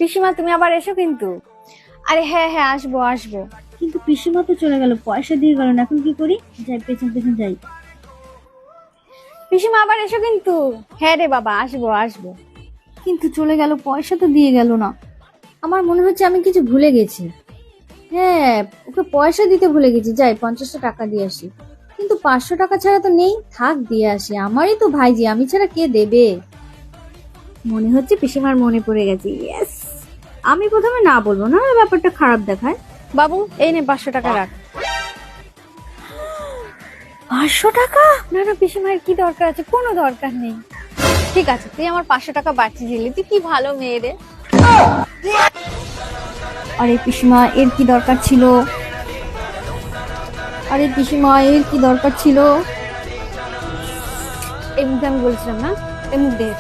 পিসিমা তুমি আবার এসো কিন্তু। আরে হ্যাঁ হ্যাঁ, আসবো আসবো। কিন্তু পিসিমা তো চলে গেল, পয়সা দিয়ে গেল না, এখন কি করি? যাই পেছন পেছন যাই। পিসিমা আবার এসো কিন্তু। হ্যাঁ রে বাবা, আসবো আসবো। কিন্তু চলে গেল, পয়সা তো দিয়ে গেল না। আমার মনে হচ্ছে আমি কিছু ভুলে গেছি। হ্যাঁ, ওকে পয়সা দিতে ভুলে গেছি। যাই 50টা টাকা দিয়ে আসি। কিন্তু 500 টাকা ছাড়া তো নেই, থাক দিয়ে আসি, আমারই তো ভাইজি, আমি ছাড়া কে দেবে? মনে হচ্ছে পিসিমার মনে পড়ে গেছে। ইয়েস, আমি প্রথমে না বলবো না, ব্যাপারটা খারাপ দেখায়। বাবু এই নে 500 টাকা রাখ। 500 টাকা? না না পিসিমার কি দরকার আছে, কোনো দরকার নেই। ঠিক আছে, তুই আমার 500 টাকা বাঁচিয়ে দিলি, তুই কি ভালো মেয়ে রে। আরে পিসিমা, এর কি দরকার ছিল? আরে পিসিমা, এর কি দরকার ছিল? এমনিতে আমি বলছিলাম না, এমনি দে।